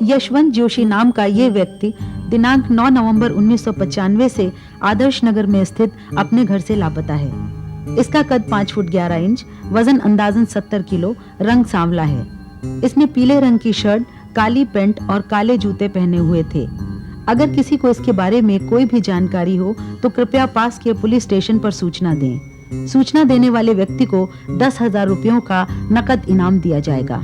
यशवंत जोशी नाम का ये व्यक्ति दिनांक 9 नवंबर 1995 से आदर्श नगर में स्थित अपने घर से लापता है। इसका कद 5 फुट 11 इंच, वजन अंदाजन 70 किलो, रंग सांवला है। इसने पीले रंग की शर्ट, काली पैंट और काले जूते पहने हुए थे। अगर किसी को इसके बारे में कोई भी जानकारी हो तो कृपया पास के पुलिस स्टेशन पर सूचना दें। सूचना देने वाले व्यक्ति को 10,000 रुपयों का नकद इनाम दिया जाएगा।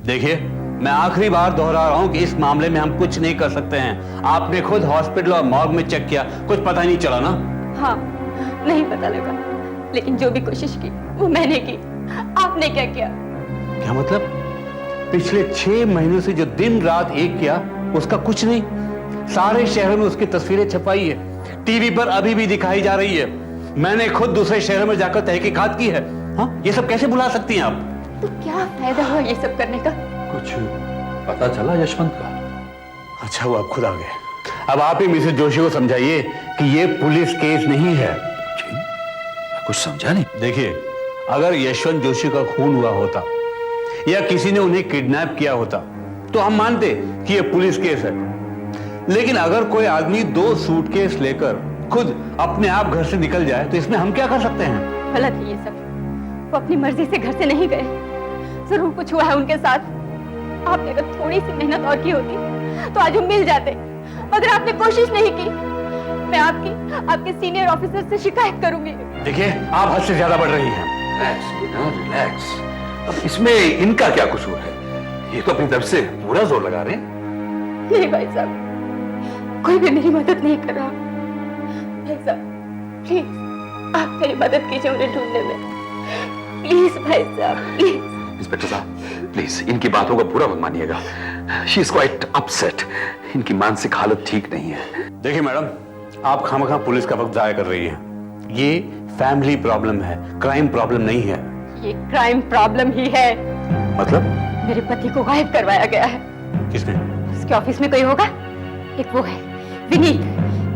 देखिए, मैं आखिरी बार दोहरा रहा हूं कि इस मामले में हम कुछ नहीं कर सकते हैं। आपने खुद हॉस्पिटल और मॉर्ग में चेक किया, कुछ पता ही नहीं चला ना? हाँ, नहीं पता लगा, लेकिन जो भी कोशिश की वो मैंने की। आपने क्या किया? क्या मतलब? पिछले 6 महीनों से जो दिन रात एक किया, उसका कुछ नहीं? सारे शहरों में उसकी तस्वीरें छपाई है, टीवी पर अभी भी दिखाई जा रही है। मैंने खुद दूसरे शहरों में जाकर तहकीकात की है। हाँ, ये सब कैसे भुला सकती हैं आप? तो क्या फायदा हुआ ये सब करने का? कुछ पता चला यशवंत का? अच्छा, वो आप खुद आ गए। अब आप ही मिसेस जोशी को समझाइए कि ये पुलिस केस नहीं है। मैं कुछ समझा नहीं। देखिए, अगर यशवंत जोशी का खून हुआ होता या किसी ने उन्हें किडनैप किया होता तो हम मानते कि ये पुलिस केस है। लेकिन अगर कोई आदमी 2 सूटकेस लेकर खुद अपने आप घर से निकल जाए तो इसमें हम क्या कर सकते हैं? गलत है ये सब। वो अपनी मर्जी से घर से नहीं गए। जरूर कुछ हुआ है उनके साथ। आपने अगर थोड़ी सी मेहनत और की होती तो आज वो मिल जाते, मगर आपने कोशिश नहीं की। मैं आपके सीनियर ऑफिसर से शिकायत करूंगी। देखिए, आप हद से ज्यादा बढ़ रही हैं। रिलैक्स बेटा, रिलैक्स। अब इसमें इनका क्या कसूर है? ये तो अपनी तरफ से पूरा जोर लगा रहे हैं। नहीं भाई साहब, कोई भी मेरी मदद नहीं कर रहा। भाई साहब, प्लीज आप मेरी मदद कीजिए उन्हें ढूंढने में। प्लीज भाई साहब, प्लीज। इंस्पेक्टर साहब, प्लीज इनकी बातों का पूरा मत मानिएगा। She is quite upset. इनकी मानसिक हालत ठीक नहीं है। देखिए मैडम, आप खामखा पुलिस का वक्त जाया कर रही हैं। ये फैमिली प्रॉब्लम है, क्राइम प्रॉब्लम नहीं है। ये क्राइम प्रॉब्लम ही है। मतलब? मेरे पति को गायब करवाया गया है। किसने? उसके ऑफिस में कोई होगा। एक वो है विनीत।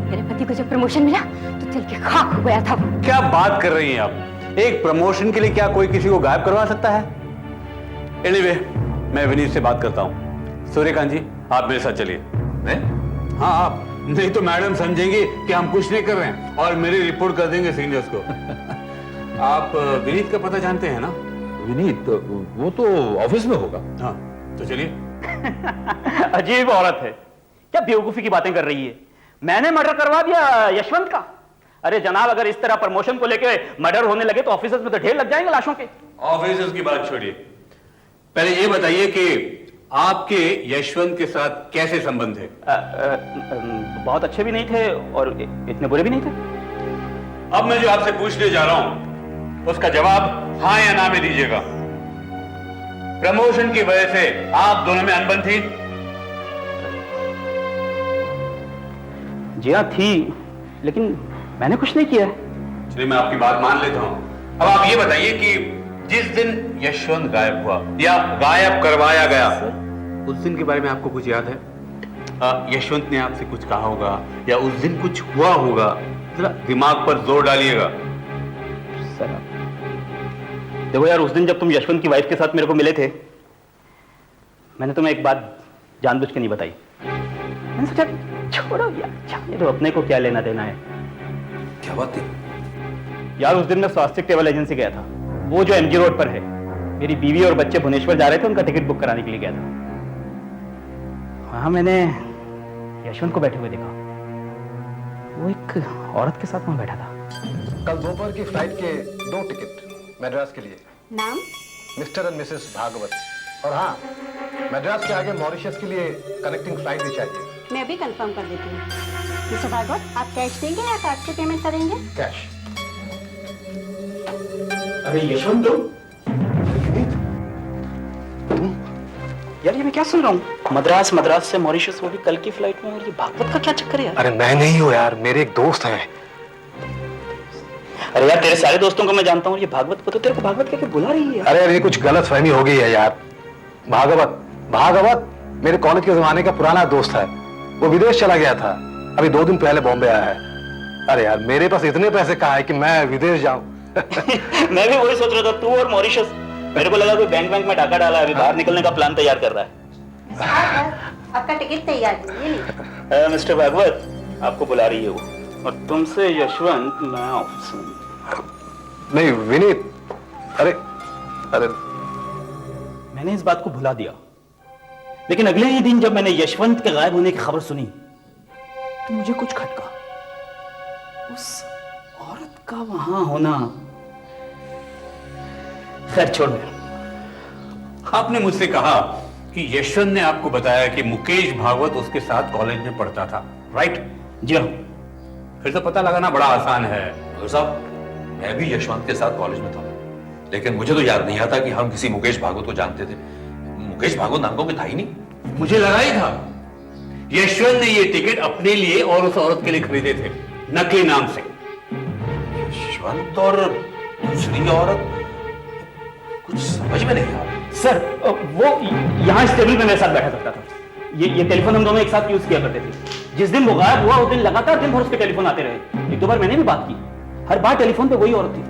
मेरे पति को जब प्रमोशन मिला तो चल के खाक हो गया था वो। क्या बात कर रही हैं आप? एक प्रमोशन के लिए क्या कोई किसी को गायब करवा सकता है? एनीवे, मैं विनीत से बात करता हूं। सूर्यकांत जी, आप मेरे साथ चलिए। मैं? हाँ, आप नहीं तो मैडम समझेंगे कि हम कुछ नहीं कर रहे हैं और मेरी रिपोर्ट कर देंगे सीनियर्स को। आप विनीत का पता जानते हैं ना? विनीत? वो तो ऑफिस में होगा। हाँ, तो चलिए। अजीब औरत है, क्या बेवकूफी की बातें कर रही है। मैंने मर्डर करवा दिया यशवंत का? अरे जनाब, अगर इस तरह प्रमोशन को लेके मर्डर होने लगे तो ऑफिसर्स में तो ढेर लग जाएंगे लाशों के। ऑफिसर्स की बात छोड़िए, पहले ये बताइए कि आपके यशवंत के साथ कैसे संबंध है? बहुत अच्छे भी नहीं थे और इतने बुरे भी नहीं थे। अब मैं जो आपसे पूछने जा रहा हूं उसका जवाब हाँ या ना में दीजिएगा। प्रमोशन की वजह से आप दोनों में अनबन थी? जी हाँ, थी, लेकिन मैंने कुछ नहीं किया। चलिए, मैं आपकी बात मान लेता हूं। अब आप ये बताइए कि जिस दिन यशवंत गायब हुआ या गायब करवाया गया, उस दिन के बारे में आपको कुछ याद है? यशवंत ने आपसे कुछ कहा होगा या उस दिन कुछ हुआ होगा? जरा दिमाग पर जोर डालिएगा। सर देखो यार, उस दिन जब तुम यशवंत की वाइफ के साथ मेरे को मिले थे, मैंने तुम्हें एक बात जानबूझ के नहीं बताई। मैंने सोचा छोड़ो यार, जाने दो, अपने को क्या लेना देना है। क्या बात है? यार उस दिन मैं स्वास्थ्य ट्रेवल एजेंसी गया था, वो जो एमजी रोड पर है। मेरी बीवी और बच्चे भुवनेश्वर जा रहे थे, उनका टिकट बुक कराने के लिए गया था। वहां मैंने यशवंत को बैठे हुए देखा। वो एक औरत के साथ वहां बैठा था। कल दोपहर की फ्लाइट के 2 टिकट मद्रास के लिए। नाम? Mister and missus Bhagwat. और हाँ, मद्रास के आगे मॉरिशस के लिए कनेक्टिंग फ्लाइट भी चाहिए। मैं अभी कंफर्म कर देती हूँ। मिस्टर भागवत, आप कैश देंगे या कार्ड से पेमेंट करेंगे? कैश। अरे यशवंत, यार ये मैं क्या सुन रहा हूँ? मद्रास से मॉरिशस, वो भी कल की फ्लाइट में, और ये भागवत का क्या चक्कर है यार? अरे मैं नहीं हूँ यार, मेरे एक दोस्त हैं। अरे यार तेरे सारे दोस्तों को मैं जानता हूँ, ये भागवत को तो तेरे को भागवत कहके बुला रही है। अरे यार, ये कुछ गलत फहमी हो गई है यार। भागवत भागवत मेरे कॉलेज के जमाने का पुराना दोस्त है। वो विदेश चला गया था, अभी 2 दिन पहले बॉम्बे आया है। अरे यार, मेरे पास इतने पैसे कहाँ है कि मैं विदेश जाऊं। मैं भी वही सोच रहा था, तू और मॉरिशस। मेरे को लगा कोई बैंक में डाका डाला है, अभी बाहर निकलने का प्लान तैयार कर रहा है। आपका टिकट तैयार है, ये लीजिए। मिस्टर भागवत, आपको बुला रही है वो, और तुमसे यशवंत नया ऑफिस में। नहीं विनीत, अरे अरे मैंने इस बात को भुला दिया, लेकिन अगले ही दिन जब मैंने यशवंत के गायब होने की खबर सुनी तो मुझे कुछ खटका। उस औरत का वहां होना। खैर छोड़ो। आपने मुझसे कहा कि यशवंत ने आपको बताया कि मुकेश भागवत उसके साथ कॉलेज में पढ़ता था, राइट? जी हाँ। फिर तो पता लगाना बड़ा आसान है। तो साहब, मैं भी यशवंत के साथ कॉलेज में था, लेकिन मुझे तो याद नहीं आता कि हम किसी मुकेश भागवत को जानते थे। मुकेश भागवत नाम का कोई था ही नहीं। मुझे लगा ही था यशवंत ने ये टिकट अपने लिए और उस औरत के लिए खरीदे थे, नकली नाम से। यशवंत और दूसरी औरत, कुछ समझ में नहीं आ रहा। सर, वो यहाँ इस टेबल पे मेरे साथ बैठा करता था। ये टेलीफोन हम दोनों एक साथ यूज किया करते थे। जिस दिन वो गायब हुआ उस दिन लगातार दिन भर उसके टेलीफोन आते रहे। 1-2 बार मैंने भी बात की, हर बार टेलीफोन पे वही औरत थी।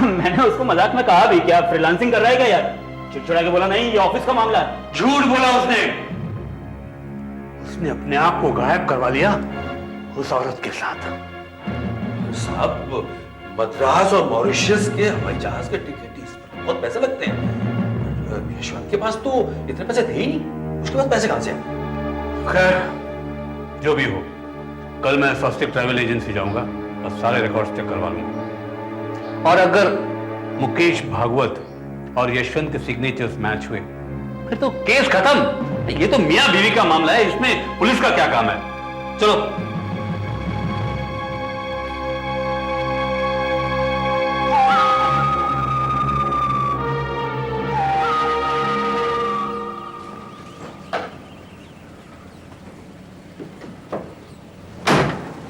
मैंने उसको मजाक में कहा भी, क्या फ्रीलांसिंग कर रहा है क्या यार? चिड़चिड़ा के बोला, नहीं ये ऑफिस का मामला है। झूठ बोला उसने। उसने अपने आप को गायब करवा लिया उस औरत के साथ। साहब, मद्रास और मॉरिशस के हवाई जहाज के टिकट इस पर बहुत पैसे लगते हैं। यशवंत के पास तो इतने पैसे थे ही नहीं, उसके पास पैसे कहां से आए? खैर, जो भी हो, कल मैं स्वस्तिक ट्रैवल एजेंसी जाऊंगा और सारे रिकॉर्ड्स चेक करवा लूंगा। और अगर मुकेश भागवत और यशवंत के सिग्नेचर्स मैच हुए फिर तो केस खत्म। ये तो मियां बीवी का मामला है, इसमें पुलिस का क्या काम है? चलो।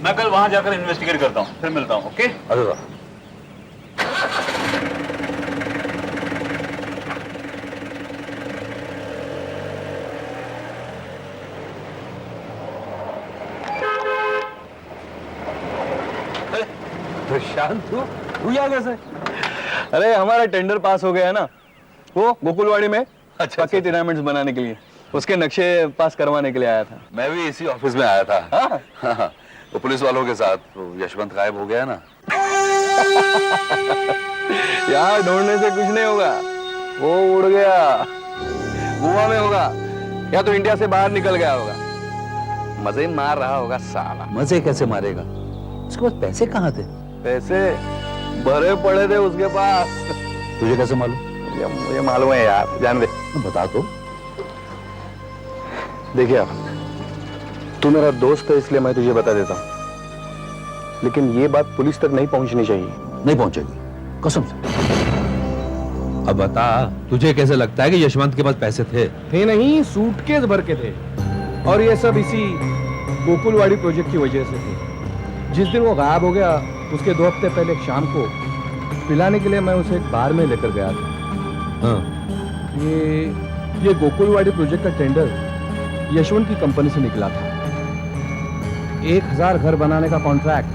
मैं कल वहां जाकर इन्वेस्टिगेट करता हूं, फिर मिलता हूं। ओके? अच्छा। प्रशांत, तू यहाँ कैसे? अरे हमारा टेंडर पास हो गया है ना, वो गोकुलवाड़ी में पक्के टेनामेंट्स बनाने के लिए, उसके नक्शे पास करवाने के लिए आया था। मैं भी इसी ऑफिस में आया था। हाँ? वो पुलिस वालों के साथ यशवंत गायब हो गया ना। यार ढूंढने से कुछ नहीं होगा, वो उड़ गया, गोवा में होगा या तो इंडिया से बाहर निकल गया होगा। मजे मार रहा होगा साला। मजे कैसे मारेगा? उसके पास पैसे कहाँ थे? पैसे भरे पड़े थे उसके पास। तुझे कैसे मालूम? मुझे मालूम है यार, जान दे। बता तो। देखिए आप, तू मेरा दोस्त है इसलिए मैं तुझे बता देता हूं, लेकिन ये बात पुलिस तक नहीं पहुंचनी चाहिए। नहीं पहुंचेगी, कसम से। अब बता, तुझे कैसे लगता है कि यशवंत के पास पैसे थे? थे नहीं, सूटकेस भर के थे, और ये सब इसी गोकुलवाड़ी प्रोजेक्ट की वजह से थे। जिस दिन वो गायब हो गया उसके 2 हफ्ते पहले शाम को पिलाने के लिए मैं उसे एक बार में लेकर गया था। हाँ। ये गोकुलवाड़ी प्रोजेक्ट का टेंडर यशवंत की कंपनी से निकला था। 1000 घर बनाने का कॉन्ट्रैक्ट,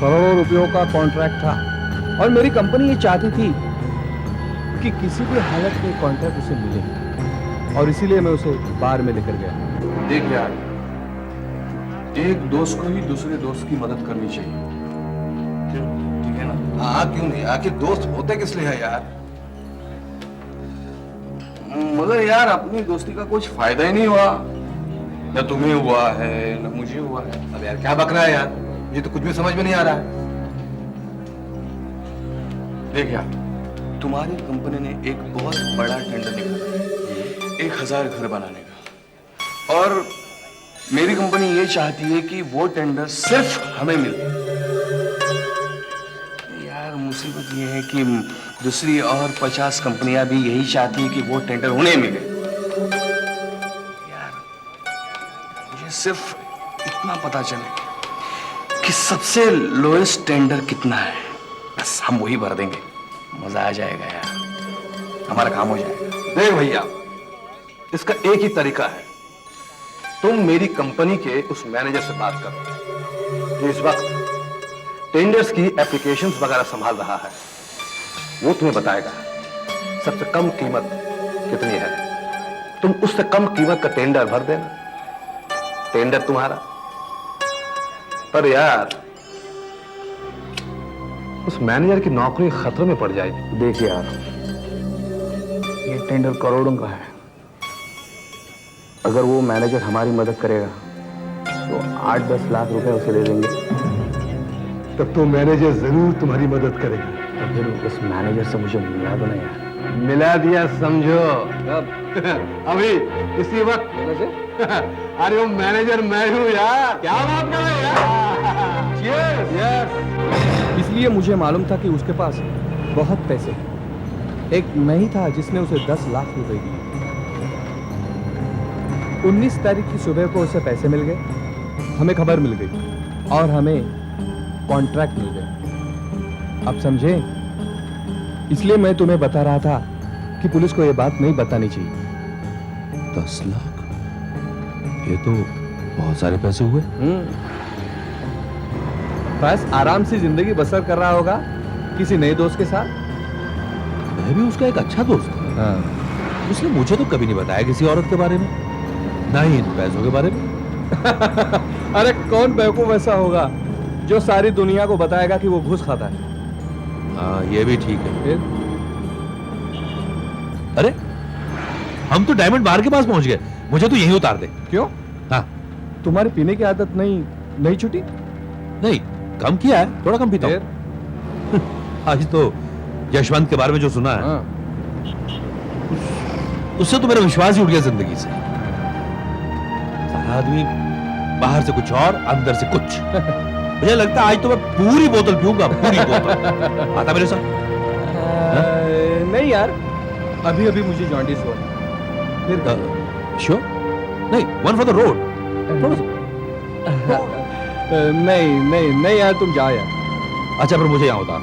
करोड़ों रुपयों का कॉन्ट्रैक्ट था, और मेरी कंपनी ये चाहती थी कि किसी भी हालत में कॉन्ट्रैक्ट उसे मिले, और इसीलिए मैं उसे बार में लेकर गया। देख यार, एक दोस्त को ही दूसरे दोस्त की मदद करनी चाहिए, ठीक है ना? हाँ क्यों नहीं, आखिर दोस्त होते किस लिए है यार? मगर यार अपनी दोस्ती का कुछ फायदा ही नहीं हुआ, न तुम्हें हुआ है न मुझे हुआ है। अब यार क्या बक रहा है यार, ये तो कुछ भी समझ में नहीं आ रहा है। देख यार, तुम्हारी कंपनी ने एक बहुत बड़ा टेंडर निकाला है 1000 घर बनाने का, और मेरी कंपनी ये चाहती है कि वो टेंडर सिर्फ हमें मिले। यार मुसीबत ये है कि दूसरी और 50 कंपनियां भी यही चाहती है कि वो टेंडर उन्हें मिले। यार मुझे सिर्फ इतना पता चले कि सबसे लोएस्ट टेंडर कितना है, बस हम वही भर देंगे। मजा आ जाएगा यार, हमारा काम हो जाएगा। देख भैया, इसका एक ही तरीका है, तुम मेरी कंपनी के उस मैनेजर से बात करो जो इस वक्त टेंडर्स की एप्लीकेशंस वगैरह संभाल रहा है। वो तुम्हें बताएगा सबसे कम कीमत कितनी है। तुम उससे कम कीमत का टेंडर भर देना, टेंडर तुम्हारा। पर यार, उस मैनेजर की नौकरी खतरे में पड़ जाएगी। देख यार, ये टेंडर करोड़ों का है। अगर वो मैनेजर हमारी मदद करेगा तो 8-10 लाख रुपए उसे दे देंगे। तब तो मैनेजर जरूर तुम्हारी मदद करेगा। तो फिर उस मैनेजर से मुझे मिला दो ना यार। मिला दिया समझो। अभी इसी वक्त अरे वो मैनेजर मैं हूँ यार। क्या बात कर रहे हैं यार। यस, इसलिए मुझे मालूम था कि उसके पास बहुत पैसे हैं। एक मैं ही था जिसने उसे 10 लाख रुपए दिए। 19 तारीख की सुबह को उसे पैसे मिल गए, हमें खबर मिल गई और हमें कॉन्ट्रैक्ट मिल गया। आप समझे? इसलिए मैं तुम्हें बता रहा था कि पुलिस को यह बात नहीं बतानी चाहिए। 10 लाख, ये तो बहुत सारे पैसे हुए। बस आराम से जिंदगी बसर कर रहा होगा किसी नए दोस्त के साथ। मैं भी उसका एक अच्छा दोस्त हूँ। हाँ। उसने मुझे तो कभी नहीं बताया किसी औरत के बारे में, ना ही इन पैसों के बारे में। अरे कौन बेवकूफ ऐसा होगा जो सारी दुनिया को बताएगा कि वो घूस खाता है। हाँ, ये भी ठीक है। फिर? अरे हम तो डायमंड बार के पास पहुंच गए, मुझे तो यहीं उतार दे। क्यों? हाँ। तुम्हारी पीने की आदत नहीं छूटी? नहीं, कम किया है, थोड़ा कम पीता हूं। आज तो यशवंत के बारे में जो सुना है, हाँ। उससे तो मेरा विश्वास ही उठ गया जिंदगी से। सारा आदमी बाहर से कुछ और अंदर से कुछ। मुझे लगता है आज तो मैं पूरी बोतल पीऊंगा, पूरी बोतल। आता मेरे साथ? नहीं यार, अभी मुझे जॉन्डिस हुआ। फिर श्योर? नहीं, वन फॉर द रोड। थोड़ा सा। नहीं यार, तुम जाओ यार। अच्छा, फिर मुझे यहां उतार।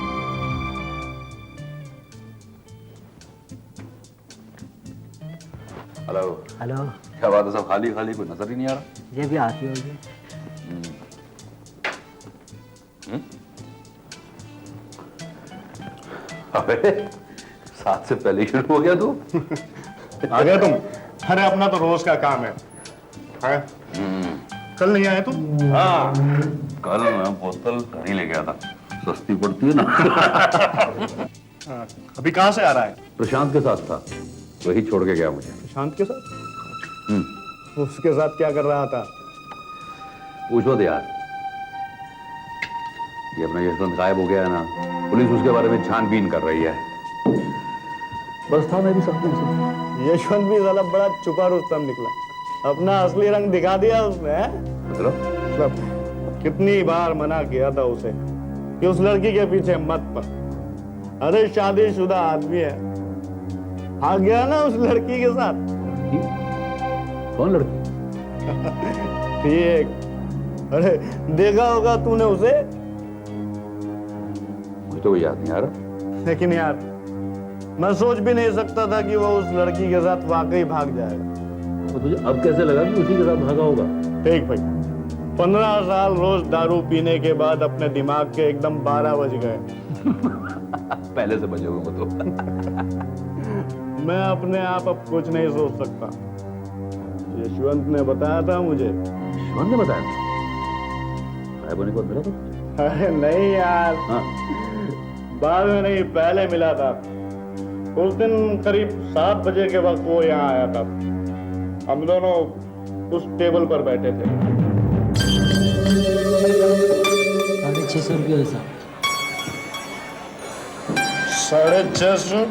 हेलो। हेलो, क्या बात है, सब खाली खाली, कोई नजर ही नहीं आ रहा। ये भी आती होगी। अबे, 7 से पहले शुरू हो गया तू। आ गया तुम? अरे अपना तो रोज का काम है। कल नहीं आए तुम? हाँ, कल मैं बोतल घर ही ले गया था, सस्ती पड़ती है ना। अभी कहाँ से आ रहा है? प्रशांत के साथ था, वही छोड़ के गया मुझे। प्रशांत के साथ? उसके साथ क्या कर रहा था? पूछो तो यार। ये अपना यशवंत गायब हो गया है ना, पुलिस उसके बारे में छानबीन कर रही है। बस था, मैं भी समझू। यशवंत भी साला बड़ा छुपा रुस्तम निकला, अपना असली रंग दिखा दिया उसने। मतलब कितनी बार मना किया था उसे कि उस लड़की के पीछे मत पड़। अरे शादीशुदा आदमी है, आ गया ना उस लड़की के साथ। कौन लड़की? ठीक, अरे देखा होगा तूने उसे। मुझे तो याद नहीं आ रहा। लेकिन यार, मैं सोच भी नहीं सकता था कि वो उस लड़की के साथ वाकई भाग जाएगा। तो तुझे अब कैसे लगा कि उसी के साथ भागा होगा? ठीक भाई, 15 साल रोज दारू पीने के बाद अपने दिमाग के एकदम 12 बज गए। पहले से बजे हुए तो। मैं अपने आप अब कुछ नहीं सोच सकता। यशवंत ने बताया था मुझे। यशवंत ने बताया? गायब होने के बाद मिला था? अरे नहीं यार। हाँ। बाद में नहीं, पहले मिला था। उस दिन करीब 7 बजे के वक्त वो यहाँ आया था। हम दोनों उस टेबल पर बैठे थे। 650 रुपये हिसाब। 650?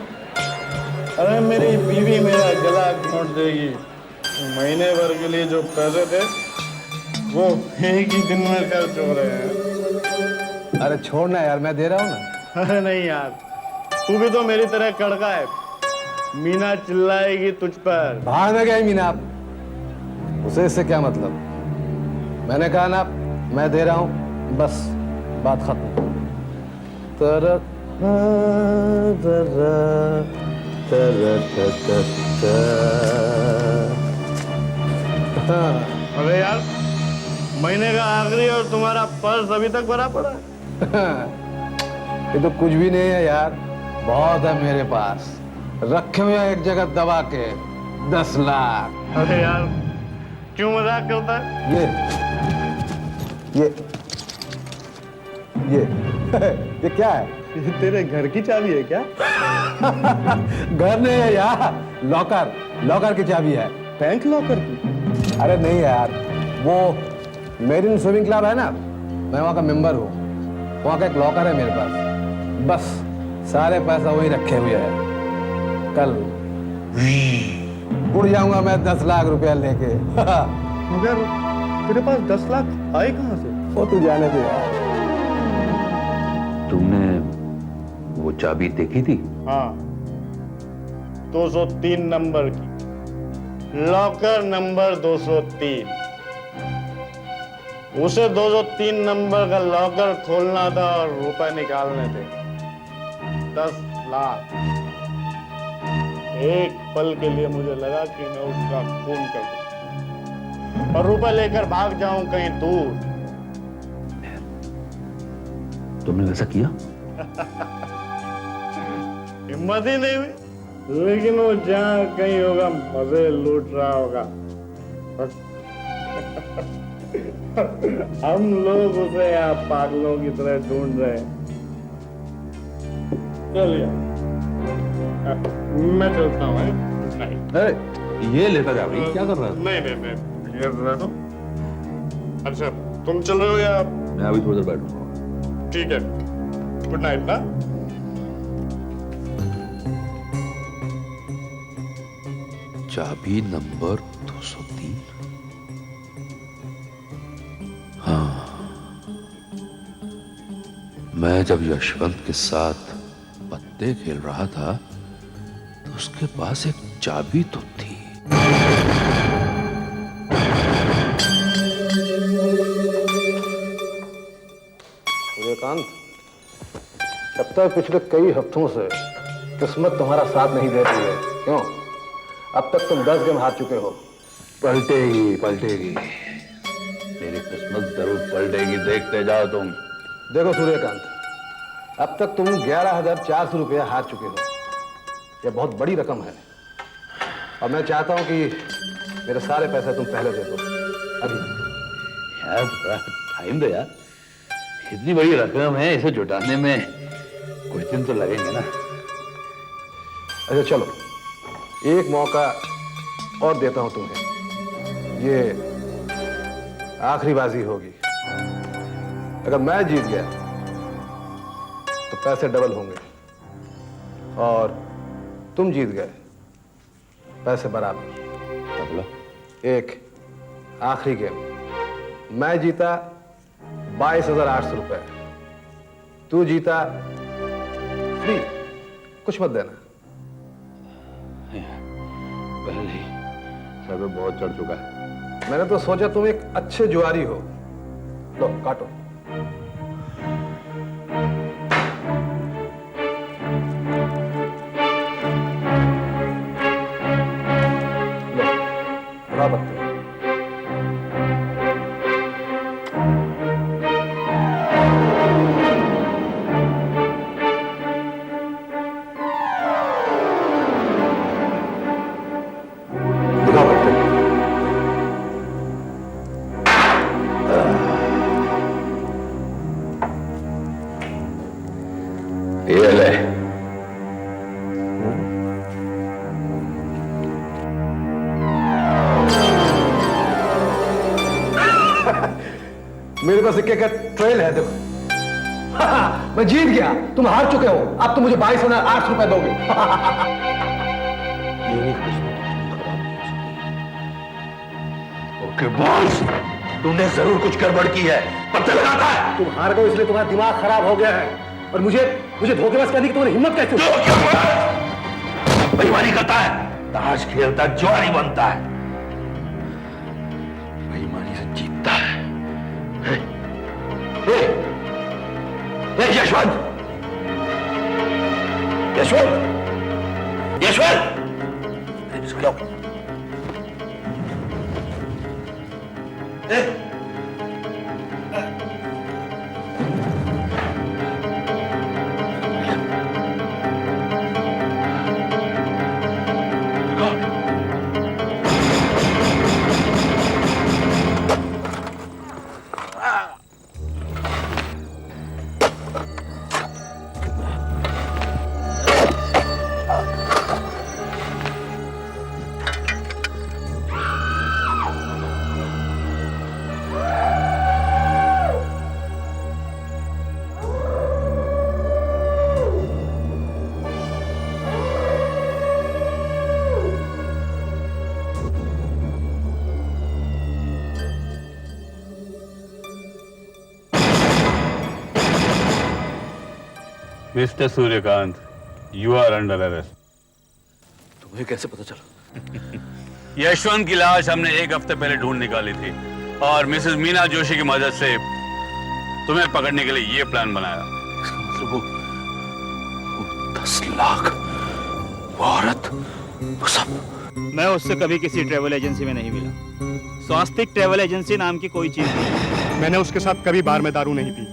अरे मेरी बीवी मेरा गला घोंट देगी। महीने भर के लिए जो पैसे थे वो एक ही दिन में खर्च हो रहे हैं। अरे छोड़ना यार, मैं दे रहा हूँ ना। अरे नहीं यार, तू भी तो मेरी तरह कड़का है। मीना चिल्लाएगी तुझ पर। भाग में गई मीना, उसे इससे क्या मतलब? मैंने कहा ना, मैं दे रहा हूँ, बस बात खत्म। तर अरे यार, महीने का आखिरी और तुम्हारा पर्स अभी तक भरा पड़ा है। ये तो कुछ भी नहीं है यार, बहुत है मेरे पास। रखे हुए हैं एक जगह दबा के 10 लाख। अरे यार, क्यों मजाक करता है? ये क्या है? ये तेरे घर की चाबी है क्या? घर नहीं है यार, लॉकर की चाबी है। बैंक लॉकर की? अरे नहीं यार, वो मेरिन स्विमिंग क्लब है ना, मैं वहाँ का मेंबर हूँ। वहाँ का एक लॉकर है मेरे पास। बस सारे पैसा वही रखे हुए हैं। कल उड़ जाऊंगा मैं 10 लाख रुपया लेके। मगर तेरे पास 10 लाख आए कहाँ से? वो तू जाने दे यार। तुमने वो चाबी देखी थी? हाँ, 203 नंबर की, लॉकर नंबर 203। उसे 203 नंबर का लॉकर खोलना था और रुपए निकालने थे 10 लाख। एक पल के लिए मुझे लगा कि मैं उसका खून कर दूं और रुपए लेकर भाग जाऊं कहीं दूर। तुमने वैसा किया? हिम्मत ही नहीं हुई, लेकिन वो जहां कहीं होगा मजे लूट रहा होगा। हम लोग उसे यहाँ पागलों की तरह ढूंढ रहे हैं। चलिए, मैं चलता हूँ। नहीं, ये लेता जा रही, क्या कर रहा है? नहीं, ये रहा हूँ। अच्छा, तुम चल रहे हो या? मैं अभी थोड़ी देर बैठूंगा। ठीक है, गुड नाइट ना। चाबी नंबर 203। हाँ, मैं जब यशवंत के साथ पत्ते खेल रहा था तो उसके पास एक चाबी तो थी। सूर्यकांत, अब तक पिछले कई हफ्तों से किस्मत तुम्हारा साथ नहीं दे रही है, क्यों? अब तक तुम 10 गेम हार चुके हो। पलटेगी। मेरी किस्मत जरूर पलटेगी, देखते जाओ तुम। देखो सूर्यकांत, अब तक तुम 11,400 रुपया हार चुके हो। यह बहुत बड़ी रकम है और मैं चाहता हूं कि मेरे सारे पैसे तुम पहले दे दो, अभी। यार थोड़ा टाइम दो यार, इतनी बड़ी रकम है, इसे जुटाने में कुछ दिन तो लगेंगे ना। अच्छा चलो, एक मौका और देता हूं तुम्हें। ये आखिरी बाजी होगी। अगर मैं जीत गया तो पैसे डबल होंगे और तुम जीत गए पैसे बराबर। मतलब? एक आखिरी गेम, मैं जीता 22,800 रुपए, तू जीता फ्री, कुछ मत देना। पहले ही सर पे बहुत चढ़ चुका है। मैंने तो सोचा तुम एक अच्छे जुआरी हो। लो काटो। लो, उड़ा पत्ते। दिखाओ पत्ते। ये ले। मेरे पास सिक्के का ट्रेल है, देखो। मैं जीत गया, तुम हार चुके हो। अब तुम मुझे 22,800 रुपए दोगे। ओके बॉस, तूने जरूर कुछ गड़बड़ की है, पता लगाता है। तुम हार गए इसलिए तुम्हारा दिमाग खराब हो गया है और मुझे धोखेबाज करने की तुम्हारी हिम्मत कैसे हुई? बेईमानी करता है, ताश खेलता जुआरी बनता है, बेईमानी से जीतता है। यशवंत, यशवंत, यशवंत, क्या हुआ? Mister Suryakant, you are under arrest. तुम्हें कैसे पता चला? यशवंत की लाश हमने एक हफ्ते पहले ढूंढ निकाली थी और मिसेस मीना जोशी की मदद से तुम्हें पकड़ने के लिए ये प्लान बनाया। इसका मतलब वो 10 लाख, वो औरत, वो सब। मैं उससे कभी किसी ट्रैवल एजेंसी में नहीं मिला। स्वास्तिक ट्रैवल एजेंसी नाम की कोई चीज नहीं। मैंने उसके साथ कभी बार में दारू नहीं पी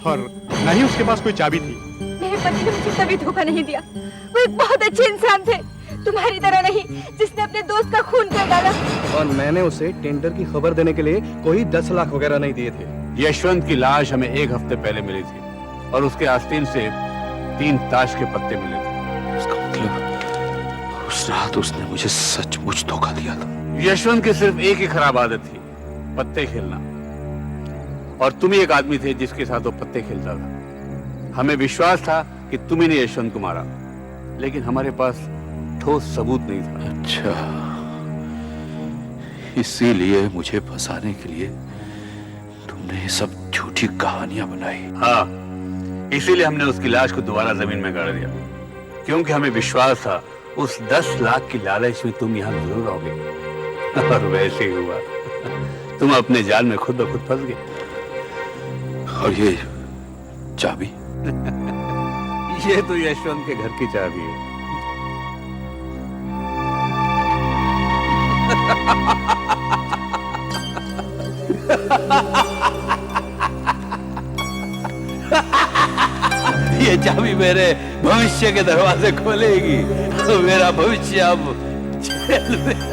और न ही उसके पास कोई चाबी थी। मेरे पति ने मुझे कभी धोखा नहीं दिया। वो एक बहुत अच्छे इंसान थे, तुम्हारी तरह नहीं जिसने अपने दोस्त का खून कर डाला। और मैंने उसे टेंडर की खबर देने के लिए कोई 10 लाख वगैरह नहीं दिए थे। यशवंत की लाश हमें एक हफ्ते पहले मिली थी और उसके आस्तीन से 3 ताश के पत्ते मिले थे। इसका मतलब उस रात उसने मुझे सचमुच धोखा दिया था। यशवंत की सिर्फ एक ही खराब आदत थी, पत्ते खेलना। और तुम ही एक आदमी थे जिसके साथ वो पत्ते खेलता था। हमें विश्वास था कि तुम ही ने यशवंत को मारा, लेकिन हमारे पास ठोस सबूत नहीं था। अच्छा, इसीलिए मुझे फंसाने के लिए तुमने ये सब झूठी कहानियां बनाई। हाँ, इसीलिए हमने उसकी लाश को दोबारा जमीन में गाड़ दिया, क्योंकि हमें विश्वास था उस 10 लाख की लालच में तुम यहाँ जरूर आओगे। और वैसे ही हुआ। तुम अपने जाल में खुद ब खुद फंस गए। और ये चाबी? ये तो यशवंत के घर की चाबी है। ये चाबी मेरे भविष्य के दरवाजे खोलेगी। मेरा भविष्य अब जेल में